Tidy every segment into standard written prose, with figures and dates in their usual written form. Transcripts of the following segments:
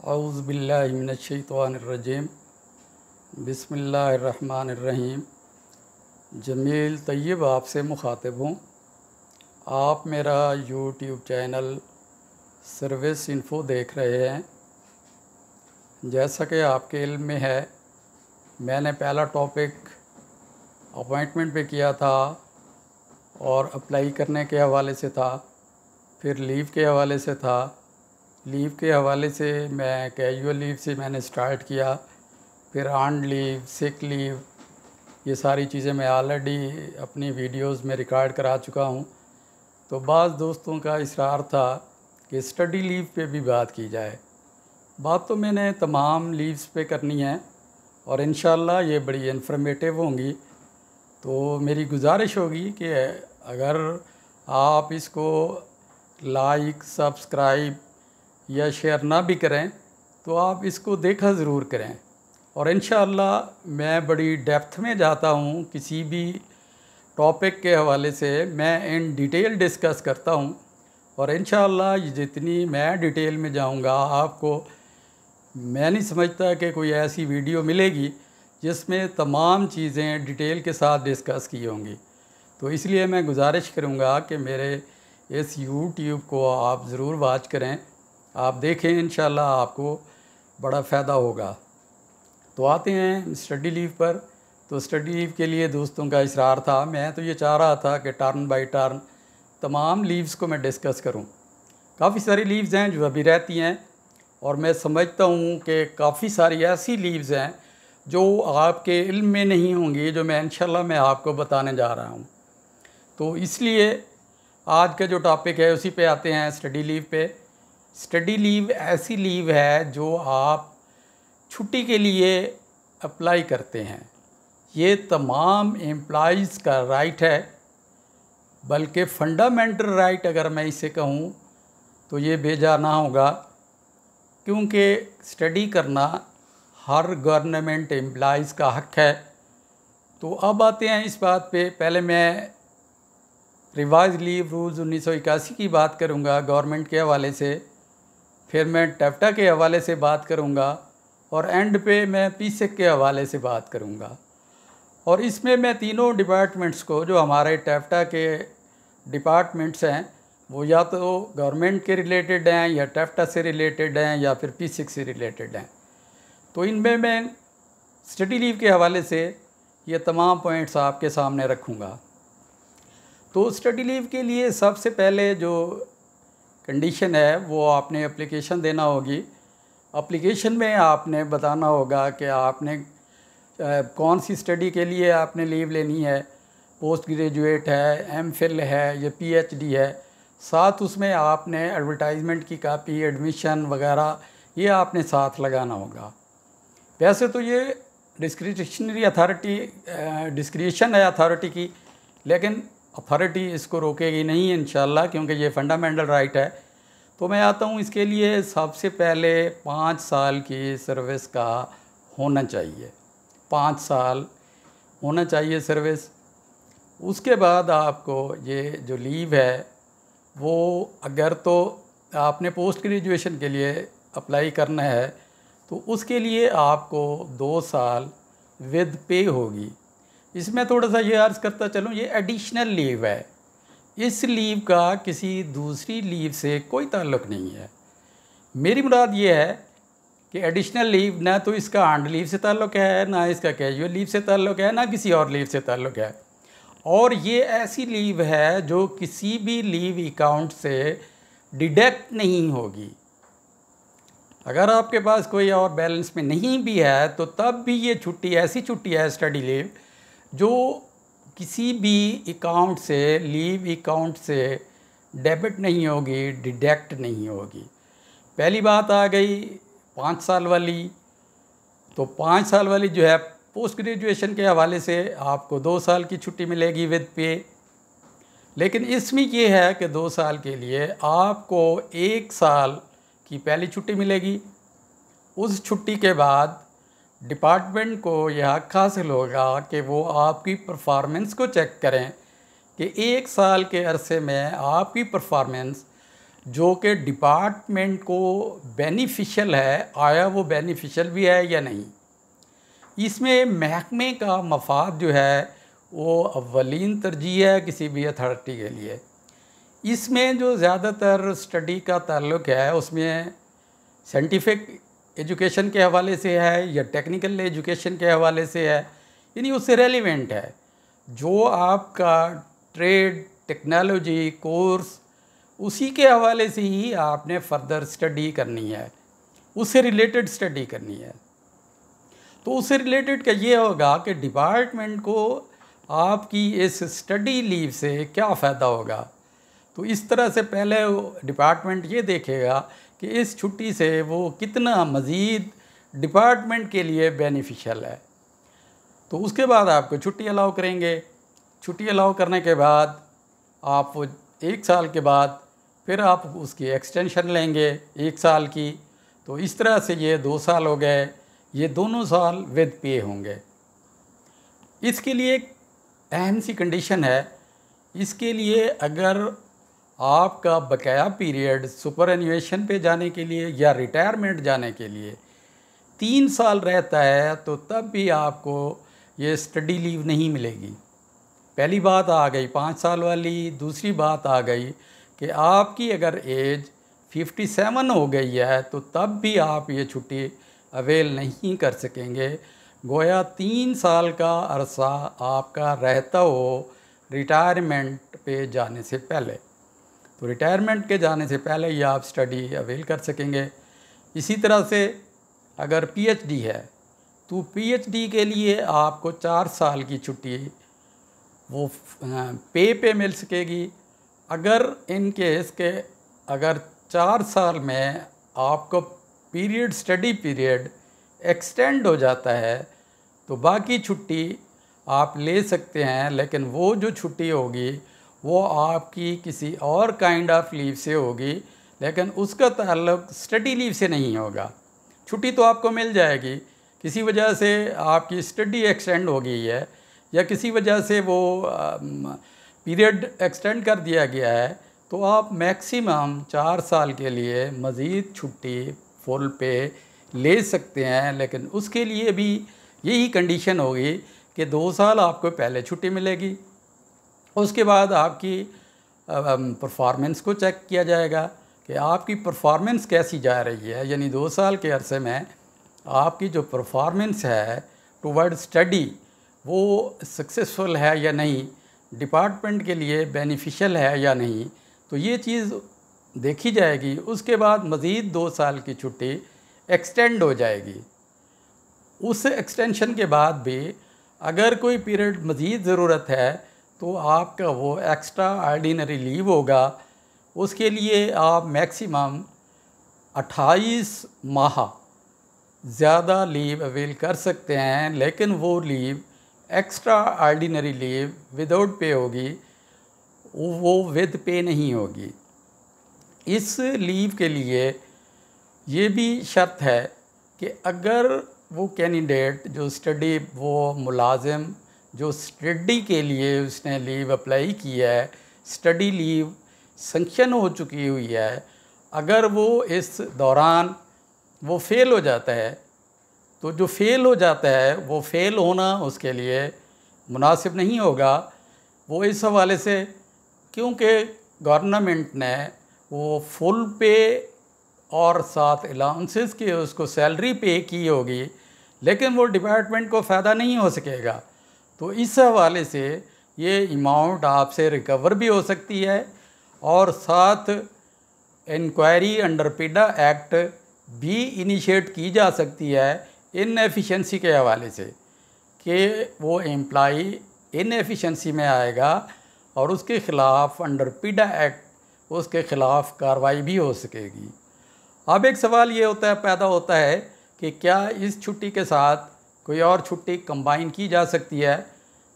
औज़ुबिल्लाहिमिनश्शैतानिर्रजीम बिस्मिल्लाहिर्रहमानिर्रहीम। जमील तैयब आपसे मुखातिब हूँ। आप मेरा यूट्यूब चैनल सर्विस इन्फ़ो देख रहे हैं। जैसा कि आपके इल्म में है, मैंने पहला टॉपिक अपॉइंटमेंट पे किया था और अप्लाई करने के हवाले से था, फिर लीव के हवाले से था। लीव के हवाले से मैं कैजुअल लीव से मैंने स्टार्ट किया, फिर अर्न्ड लीव, सिक लीव, ये सारी चीज़ें मैं ऑलरेडी अपनी वीडियोस में रिकॉर्ड करा चुका हूँ। तो बाज़ दोस्तों का इसरार था कि स्टडी लीव पे भी बात की जाए। बात तो मैंने तमाम लीव्स पे करनी है और इंशाल्लाह ये बड़ी इन्फॉर्मेटिव होंगी। तो मेरी गुजारिश होगी कि अगर आप इसको लाइक, सब्सक्राइब या शेयर ना भी करें तो आप इसको देखा ज़रूर करें। और इंशाअल्लाह मैं बड़ी डेप्थ में जाता हूँ, किसी भी टॉपिक के हवाले से मैं इन डिटेल डिस्कस करता हूँ। और इंशाअल्लाह जितनी मैं डिटेल में जाऊँगा, आपको मैं नहीं समझता कि कोई ऐसी वीडियो मिलेगी जिसमें तमाम चीज़ें डिटेल के साथ डिस्कस की होंगी। तो इसलिए मैं गुजारिश करूँगा कि मेरे इस यूट्यूब को आप ज़रूर वॉच करें, आप देखें, इंशाल्लाह आपको बड़ा फ़ायदा होगा। तो आते हैं स्टडी लीव पर। तो स्टडी लीव के लिए दोस्तों का इसरार था, मैं तो ये चाह रहा था कि टर्न बाय टर्न तमाम लीव्स को मैं डिस्कस करूं। काफ़ी सारी लीव्स हैं जो अभी रहती हैं और मैं समझता हूं कि काफ़ी सारी ऐसी लीव्स हैं जो आपके इल्म में नहीं होंगी, जो मैं इंशाल्लाह मैं आपको बताने जा रहा हूं। तो इसलिए आज का जो टॉपिक है उसी पे आते हैं, स्टडी लीव पे। स्टडी लीव ऐसी लीव है जो आप छुट्टी के लिए अप्लाई करते हैं। ये तमाम एम्प्लॉइज़ का राइट है, बल्कि फंडामेंटल राइट अगर मैं इसे कहूँ तो ये बेजा ना होगा, क्योंकि स्टडी करना हर गवर्नमेंट एम्प्लॉइज़ का हक़ है। तो अब आते हैं इस बात पे। पहले मैं रिवाइज लीव रूल्स 1981 की बात करूँगा गवर्नमेंट के हवाले से, फिर मैं टेफ्टा के हवाले से बात करूँगा और एंड पे मैं पीसेक के हवाले से बात करूँगा। और इसमें मैं तीनों डिपार्टमेंट्स को, जो हमारे टेफ्टा के डिपार्टमेंट्स हैं, वो या तो गवर्नमेंट के रिलेटेड हैं या टेफ्टा से रिलेटेड हैं या फिर पीसेक से रिलेटेड हैं। तो इनमें मैं स्टडी लीव के हवाले से ये तमाम पॉइंट्स आपके सामने रखूँगा। तो स्टडी लीव के लिए सबसे पहले जो कंडीशन है वो आपने एप्लीकेशन देना होगी। एप्लीकेशन में आपने बताना होगा कि आपने कौन सी स्टडी के लिए आपने लीव लेनी है, पोस्ट ग्रेजुएट है, एमफिल है या पीएचडी है। साथ उसमें आपने एडवर्टाइजमेंट की कापी, एडमिशन वगैरह ये आपने साथ लगाना होगा। वैसे तो ये डिस्क्रिशनरी अथॉरिटी डिस्क्रिशन है अथॉरिटी की, लेकिन अथॉरिटी इसको रोकेगी नहीं इंशाल्लाह, क्योंकि ये फंडामेंटल राइट है। तो मैं आता हूँ, इसके लिए सबसे पहले 5 साल की सर्विस का होना चाहिए। 5 साल होना चाहिए सर्विस। उसके बाद आपको ये जो लीव है वो, अगर तो आपने पोस्ट ग्रेजुएशन के लिए अप्लाई करना है तो उसके लिए आपको 2 साल विद पे होगी। इसमें थोड़ा सा ये अर्ज़ करता चलूँ, ये एडिशनल लीव है। इस लीव का किसी दूसरी लीव से कोई ताल्लुक़ नहीं है। मेरी मुराद ये है कि एडिशनल लीव ना तो इसका अर्न्ड लीव से ताल्लुक़ है, ना इसका कैजुअल लीव से ताल्लुक़ है, ना किसी और लीव से ताल्लुक़ है। और ये ऐसी लीव है जो किसी भी लीव अकाउंट से डिडक्ट नहीं होगी। अगर आपके पास कोई और बैलेंस में नहीं भी है तो तब भी ये छुट्टी ऐसी छुट्टी है, स्टडी लीव, जो किसी भी अकाउंट से, लीव अकाउंट से डेबिट नहीं होगी, डिडक्ट नहीं होगी। पहली बात आ गई 5 साल वाली। तो 5 साल वाली जो है, पोस्ट ग्रेजुएशन के हवाले से आपको 2 साल की छुट्टी मिलेगी विद पे। लेकिन इसमें ये है कि 2 साल के लिए आपको 1 साल की पहली छुट्टी मिलेगी। उस छुट्टी के बाद डिपार्टमेंट को यह हक़ हासिल होगा कि वो आपकी परफॉर्मेंस को चेक करें कि 1 साल के अरसे में आपकी परफॉर्मेंस जो कि डिपार्टमेंट को बेनिफिशियल है, आया वो बेनिफिशियल भी है या नहीं। इसमें महकमे का मफाद जो है वो अव्वलीन तरजीह है किसी भी अथॉरिटी के लिए। इसमें जो ज़्यादातर स्टडी का ताल्लुक़ है उसमें साइंटिफिक एजुकेशन के हवाले से है या टेक्निकल एजुकेशन के हवाले से है, यानी उससे रेलिवेंट है। जो आपका ट्रेड, टेक्नोलॉजी, कोर्स, उसी के हवाले से ही आपने फर्दर स्टडी करनी है, उससे रिलेटेड स्टडी करनी है। तो उससे रिलेटेड का ये होगा कि डिपार्टमेंट को आपकी इस स्टडी लीव से क्या फ़ायदा होगा। तो इस तरह से पहले डिपार्टमेंट ये देखेगा कि इस छुट्टी से वो कितना मज़ीद डिपार्टमेंट के लिए बेनिफिशियल है। तो उसके बाद आपको छुट्टी अलाउ करेंगे। छुट्टी अलाउ करने के बाद आप वो 1 साल के बाद फिर आप उसकी एक्सटेंशन लेंगे 1 साल की। तो इस तरह से ये 2 साल हो गए, ये दोनों साल विद पे होंगे। इसके लिए एक अहम सी कंडीशन है, इसके लिए अगर आपका बकाया पीरियड सुपरएन्युएशन पे जाने के लिए या रिटायरमेंट जाने के लिए 3 साल रहता है तो तब भी आपको ये स्टडी लीव नहीं मिलेगी। पहली बात आ गई 5 साल वाली। दूसरी बात आ गई कि आपकी अगर एज 57 हो गई है तो तब भी आप ये छुट्टी अवेल नहीं कर सकेंगे, गोया 3 साल का अरसा आपका रहता हो रिटायरमेंट पे जाने से पहले। तो रिटायरमेंट के जाने से पहले ही आप स्टडी अवेल कर सकेंगे। इसी तरह से अगर पीएचडी है तो पीएचडी के लिए आपको 4 साल की छुट्टी वो पे मिल सकेगी। अगर इन केस के अगर 4 साल में आपको पीरियड, स्टडी पीरियड एक्सटेंड हो जाता है तो बाकी छुट्टी आप ले सकते हैं, लेकिन वो जो छुट्टी होगी वो आपकी किसी और काइंड ऑफ लीव से होगी, लेकिन उसका ताल्लुक स्टडी लीव से नहीं होगा। छुट्टी तो आपको मिल जाएगी, किसी वजह से आपकी स्टडी एक्सटेंड हो गई है या किसी वजह से वो पीरियड एक्सटेंड कर दिया गया है, तो आप मैक्सिमम 4 साल के लिए मज़ीद छुट्टी फुल पे ले सकते हैं। लेकिन उसके लिए भी यही कंडीशन होगी कि 2 साल आपको पहले छुट्टी मिलेगी, उसके बाद आपकी परफॉर्मेंस को चेक किया जाएगा कि आपकी परफॉर्मेंस कैसी जा रही है, यानी 2 साल के अरसे में आपकी जो परफॉर्मेंस है टुवर्ड स्टडी वो सक्सेसफुल है या नहीं, डिपार्टमेंट के लिए बेनिफिशियल है या नहीं, तो ये चीज़ देखी जाएगी। उसके बाद मज़ीद 2 साल की छुट्टी एक्सटेंड हो जाएगी। उस एक्सटेंशन के बाद भी अगर कोई पीरियड मज़ीद ज़रूरत है तो आपका वो एक्स्ट्रा ऑर्डिनरी लीव होगा। उसके लिए आप मैक्सिमम 28 माह ज़्यादा लीव अवेल कर सकते हैं, लेकिन वो leave extra ordinary leave without pay होगी, वो विद पे नहीं होगी। इस लीव के लिए ये भी शर्त है कि अगर वो कैंडिडेट जो स्टडी, वो मुलाजिम जो स्टडी के लिए उसने लीव अप्लाई की है, स्टडी लीव संक्शन हो चुकी हुई है, अगर वो इस दौरान वो फ़ेल हो जाता है तो जो फ़ेल हो जाता है वो फ़ेल होना उसके लिए मुनासिब नहीं होगा। वो इस हवाले से, क्योंकि गवर्नमेंट ने वो फुल पे और साथ अलाउंसेस की उसको सैलरी पे की होगी, लेकिन वो डिपार्टमेंट को फ़ायदा नहीं हो सकेगा। तो इस हवाले से ये अमाउंट आपसे रिकवर भी हो सकती है और साथ इंक्वायरी अंडर पीडा एक्ट भी इनिशिएट की जा सकती है इनएफिशिएंसी के हवाले से, कि वो एम्प्लाई इनएफिशिएंसी में आएगा और उसके ख़िलाफ़ अंडर पीडा एक्ट उसके ख़िलाफ़ कार्रवाई भी हो सकेगी। अब एक सवाल ये पैदा होता है कि क्या इस छुट्टी के साथ कोई और छुट्टी कंबाइन की जा सकती है।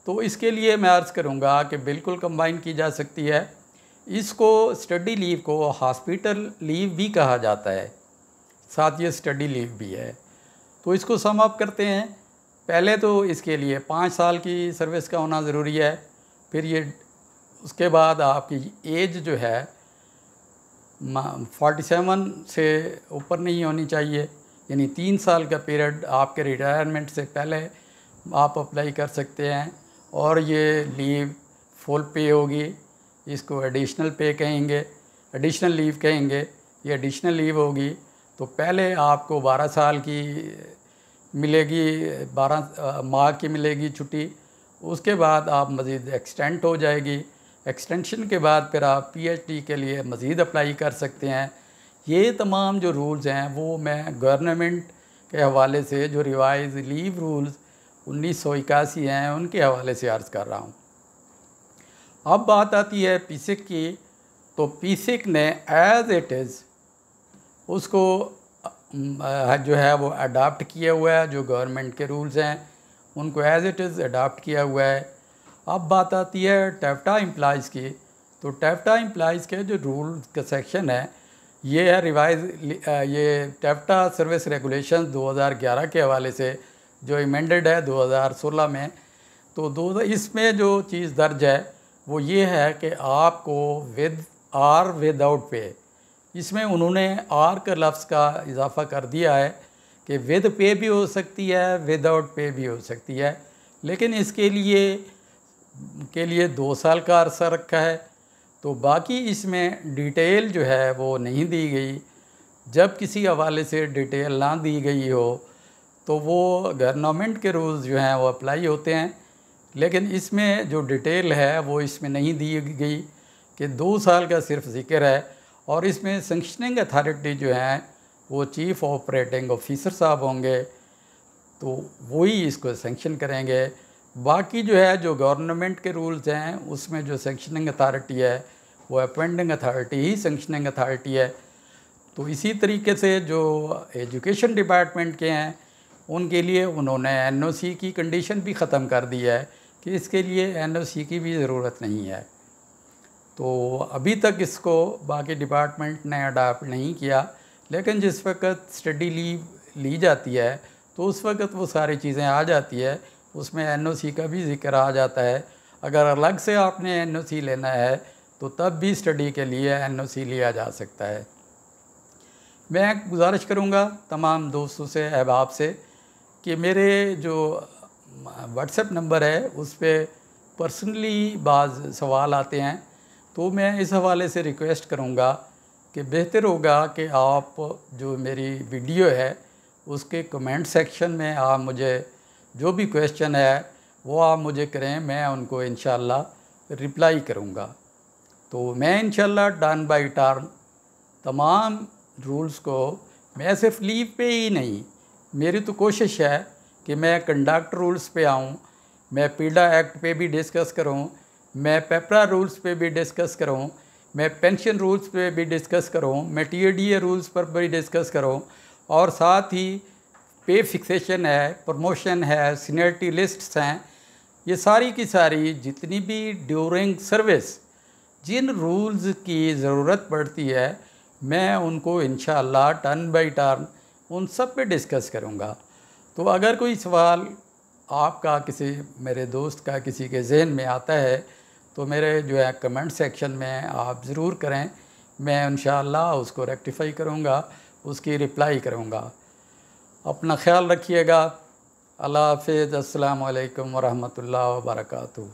तो इसके लिए मैं अर्ज़ करूँगा कि बिल्कुल कंबाइन की जा सकती है। इसको स्टडी लीव को हॉस्पिटल लीव भी कहा जाता है, साथ ये स्टडी लीव भी है। तो इसको सम अप करते हैं। पहले तो इसके लिए 5 साल की सर्विस का होना ज़रूरी है। फिर ये उसके बाद आपकी एज जो है 47 से ऊपर नहीं होनी चाहिए, यानी 3 साल का पीरियड आपके रिटायरमेंट से पहले आप अप्लाई कर सकते हैं। और ये लीव फुल पे होगी, इसको एडिशनल पे कहेंगे, एडिशनल लीव कहेंगे। ये एडिशनल लीव होगी तो पहले आपको 12 साल की मिलेगी, 12 माह की मिलेगी छुट्टी। उसके बाद आप मज़ीद एक्सटेंड हो जाएगी। एक्सटेंशन के बाद फिर आप पीएचडी के लिए मज़ीद अप्लाई कर सकते हैं। ये तमाम जो रूल्स हैं वो मैं गवर्नमेंट के हवाले से, जो रिवाइज लीव रूल्स 1981 हैं उनके हवाले से अर्ज़ कर रहा हूँ। अब बात आती है पीसिक की, तो पीसिक ने एज़ इट इज़ उसको जो है वो अडाप्ट किया हुआ है। जो गवर्नमेंट के रूल्स हैं उनको एज़ इट इज़ अडाप्ट किया हुआ है। अब बात आती है टैफ्टा एम्प्लॉइज़ की, तो टैफ्टा एम्प्लॉइज़ के जो रूल का सेक्शन है ये है रिवाइज, ये टैफ्टा सर्विस रेगुलेशन 2011 के हवाले से जो अमेंडेड है 2016 में। तो इसमें जो चीज़ दर्ज है वो ये है कि आपको विद आर विदाउट पे, इसमें उन्होंने आर का लफ्ज़ का इजाफ़ा कर दिया है कि विद पे भी हो सकती है, विदाउट पे भी हो सकती है, लेकिन इसके लिए 2 साल का अरसा रखा है। तो बाकी इसमें डिटेल जो है वो नहीं दी गई। जब किसी हवाले से डिटेल ना दी गई हो तो वो गवर्नमेंट के रूल्स जो हैं वो अप्लाई होते हैं, लेकिन इसमें जो डिटेल है वो इसमें नहीं दी गई कि 2 साल का सिर्फ ज़िक्र है। और इसमें सैंक्शनिंग अथॉरिटी जो हैं वो चीफ़ ऑपरेटिंग ऑफिसर साहब होंगे, तो वही इसको सैंक्शन करेंगे। बाकी जो है जो गवर्नमेंट के रूल्स हैं उसमें जो सैंक्शनिंग अथॉरिटी है वो अपॉइंटिंग अथॉरिटी ही सैंक्शनिंग अथॉरिटी है। तो इसी तरीके से जो एजुकेशन डिपार्टमेंट के हैं उनके लिए उन्होंने एनओसी की कंडीशन भी ख़त्म कर दी है कि इसके लिए एनओसी की भी ज़रूरत नहीं है। तो अभी तक इसको बाकी डिपार्टमेंट ने अडाप्ट नहीं किया, लेकिन जिस वक्त स्टडी लीव ली जाती है तो उस वक्त वो सारी चीज़ें आ जाती है, उसमें एनओसी का भी ज़िक्र आ जाता है। अगर अलग से आपने एनओसी लेना है तो तब भी स्टडी के लिए एनओसी लिया जा सकता है। मैं गुजारिश करूँगा तमाम दोस्तों से, अहबाब से, कि मेरे जो व्हाट्सएप नंबर है उस पर पर्सनली बाज़ सवाल आते हैं, तो मैं इस हवाले से रिक्वेस्ट करूँगा कि बेहतर होगा कि आप जो मेरी वीडियो है उसके कमेंट सेक्शन में आप मुझे जो भी क्वेश्चन है वो आप मुझे करें, मैं उनको इंशाअल्लाह रिप्लाई करूँगा। तो मैं इंशाअल्लाह टर्न बाय टर्न तमाम रूल्स को, मैं सिर्फ लीव पे ही नहीं, मेरी तो कोशिश है कि मैं कंडक्ट रूल्स पे आऊँ, मैं पीडा एक्ट पे भी डिस्कस करूँ, मैं पेपरा रूल्स पे भी डिस्कस करूँ, मैं पेंशन रूल्स पे भी डिस्कस करूँ, मैं टीएडीए रूल्स पर भी डिस्कस करूँ, और साथ ही पे फिक्सेशन है, प्रमोशन है, सीनियरिटी लिस्ट्स हैं, ये सारी की सारी जितनी भी ड्यूरिंग सर्विस जिन रूल्स की ज़रूरत पड़ती है मैं उनको इंशाअल्लाह टर्न बाय टर्न उन सब पे डिस्कस करूँगा। तो अगर कोई सवाल आपका, किसी मेरे दोस्त का किसी के जहन में आता है तो मेरे जो है कमेंट सेक्शन में आप ज़रूर करें, मैं इंशाअल्लाह उसको रेक्टिफाई करूँगा, उसकी रिप्लाई करूँगा। अपना ख्याल रखिएगा। अल्लाह हाफ़िज़। अस्सलामु अलैकुम व रहमतुल्लाहि व बरकातुहू।